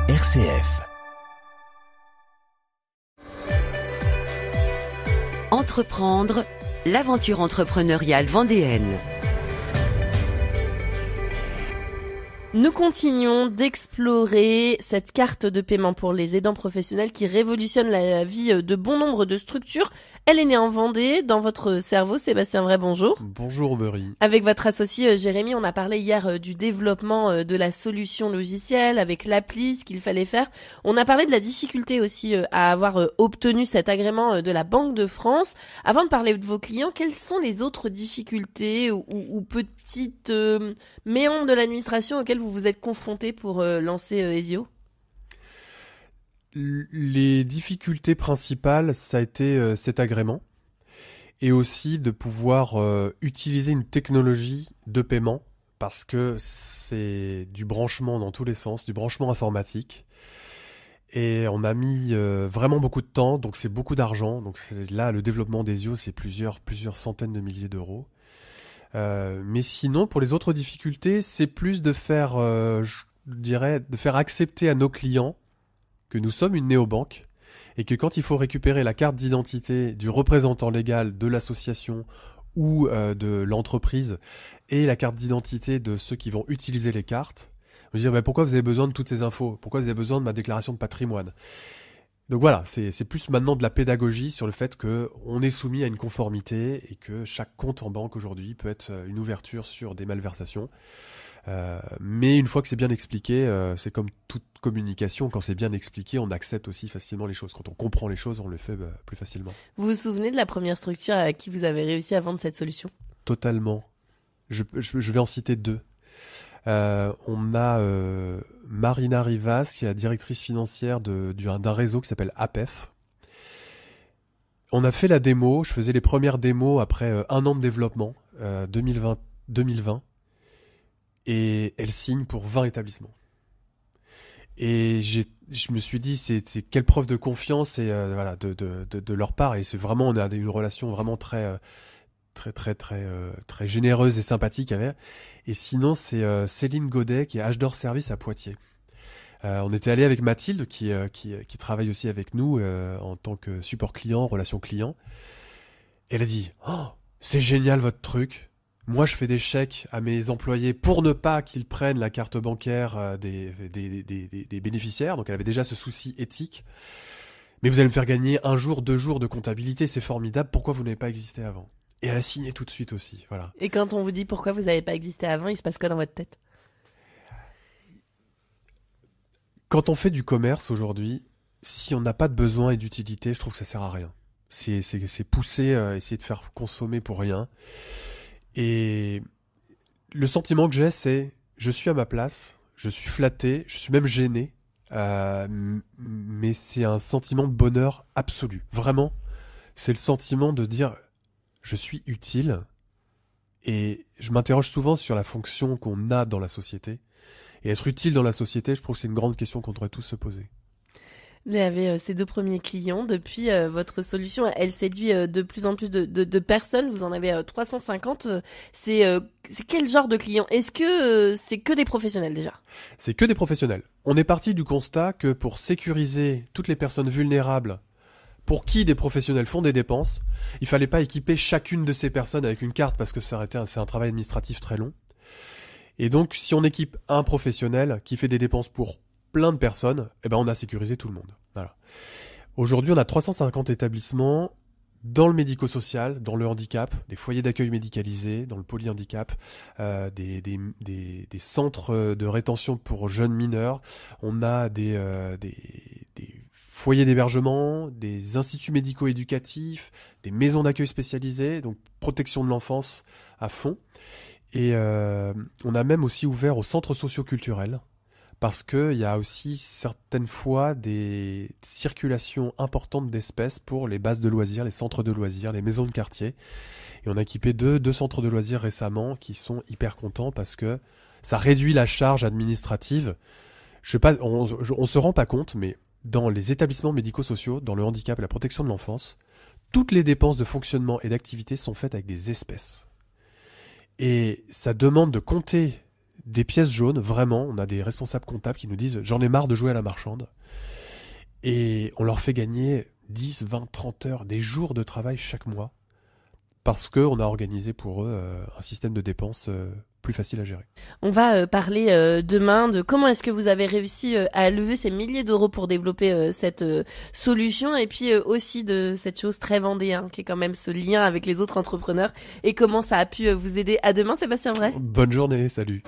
RCF. Entreprendre, l'aventure entrepreneuriale vendéenne. Nous continuons d'explorer cette carte de paiement pour les aidants professionnels qui révolutionne la vie de bon nombre de structures. Elle est née en Vendée, dans votre cerveau. Sébastien Vray, bonjour. Bonjour Aubery. Avec votre associé Jérémy, on a parlé hier du développement de la solution logicielle avec l'appli, ce qu'il fallait faire. On a parlé de la difficulté aussi à avoir obtenu cet agrément de la Banque de France. Avant de parler de vos clients, quelles sont les autres difficultés ou petites méandres de l'administration auxquelles vous vous êtes confrontés pour lancer Ezio ? Les difficultés principales, ça a été cet agrément et aussi de pouvoir utiliser une technologie de paiement parce que c'est du branchement dans tous les sens, du branchement informatique. Et on a mis vraiment beaucoup de temps, donc c'est beaucoup d'argent. Donc là, le développement d'Ezio, c'est plusieurs centaines de milliers d'euros. Mais sinon, pour les autres difficultés, c'est plus de faire, je dirais, de faire accepter à nos clients que nous sommes une néobanque et que quand il faut récupérer la carte d'identité du représentant légal de l'association ou de l'entreprise et la carte d'identité de ceux qui vont utiliser les cartes, on va dire pourquoi vous avez besoin de toutes ces infos ? Pourquoi vous avez besoin de ma déclaration de patrimoine ? Donc voilà, c'est plus maintenant de la pédagogie sur le fait qu'on est soumis à une conformité et que chaque compte en banque aujourd'hui peut être une ouverture sur des malversations. Mais une fois que c'est bien expliqué, c'est comme toute communication, quand c'est bien expliqué, on accepte aussi facilement les choses. Quand on comprend les choses, on le fait plus facilement. Vous vous souvenez de la première structure à qui vous avez réussi à vendre cette solution ? Totalement. Je vais en citer deux. On a Marina Rivas, qui est la directrice financière d'un réseau qui s'appelle APEF. On a fait la démo, je faisais les premières démos après un an de développement, 2020. Et elle signe pour 20 établissements. Et je me suis dit, c'est quelle preuve de confiance et voilà de leur part. Et c'est vraiment, on a une relation vraiment très généreuse et sympathique avec. Et sinon, c'est Céline Godet qui est H-Door Service à Poitiers. On était allé avec Mathilde qui travaille aussi avec nous en tant que support client, relation client. Elle a dit, c'est génial votre truc. Moi, je fais des chèques à mes employés pour ne pas qu'ils prennent la carte bancaire des bénéficiaires. Donc, elle avait déjà ce souci éthique. Mais vous allez me faire gagner 1 jour, 2 jours de comptabilité, c'est formidable. Pourquoi vous n'avez pas existé avant ? Et elle a signé tout de suite aussi. Voilà. Et quand on vous dit pourquoi vous n'avez pas existé avant, il se passe quoi dans votre tête ? Quand on fait du commerce aujourd'hui, si on n'a pas de besoin et d'utilité, je trouve que ça sert à rien. C'est pousser, essayer de faire consommer pour rien. Et le sentiment que j'ai, c'est je suis à ma place, je suis flatté, je suis même gêné, mais c'est un sentiment de bonheur absolu. Vraiment, c'est le sentiment de dire je suis utile et je m'interroge souvent sur la fonction qu'on a dans la société. Et être utile dans la société, je trouve que c'est une grande question qu'on devrait tous se poser. Vous avez ces 2 premiers clients. Depuis, votre solution, elle séduit de plus en plus de personnes. Vous en avez 350. C'est quel genre de clients ? Est-ce que c'est que des professionnels déjà ? C'est que des professionnels. On est parti du constat que pour sécuriser toutes les personnes vulnérables pour qui des professionnels font des dépenses, il fallait pas équiper chacune de ces personnes avec une carte parce que c'est un travail administratif très long. Et donc, si on équipe un professionnel qui fait des dépenses pour plein de personnes, eh ben on a sécurisé tout le monde. Voilà. Aujourd'hui, on a 350 établissements dans le médico-social, dans le handicap, des foyers d'accueil médicalisés, dans le polyhandicap, des centres de rétention pour jeunes mineurs. On a des foyers d'hébergement, des instituts médico-éducatifs, des maisons d'accueil spécialisées, donc protection de l'enfance à fond. Et on a même aussi ouvert aux centres socio-culturels. Parce qu'il y a aussi certaines fois des circulations importantes d'espèces pour les bases de loisirs, les centres de loisirs, les maisons de quartier. Et on a équipé deux centres de loisirs récemment qui sont hyper contents parce que ça réduit la charge administrative. Je sais pas, on se rend pas compte, mais dans les établissements médico-sociaux, dans le handicap et la protection de l'enfance, toutes les dépenses de fonctionnement et d'activité sont faites avec des espèces. Et ça demande de compter des pièces jaunes, vraiment. On a des responsables comptables qui nous disent « j'en ai marre de jouer à la marchande ». Et on leur fait gagner 10, 20, 30 heures, des jours de travail chaque mois, parce qu'on a organisé pour eux un système de dépenses plus facile à gérer. On va parler demain de comment est-ce que vous avez réussi à lever ces milliers d'euros pour développer cette solution, et puis aussi de cette chose très vendéenne qui est quand même ce lien avec les autres entrepreneurs et comment ça a pu vous aider. À demain, Sébastien Vray. Bonne journée, salut.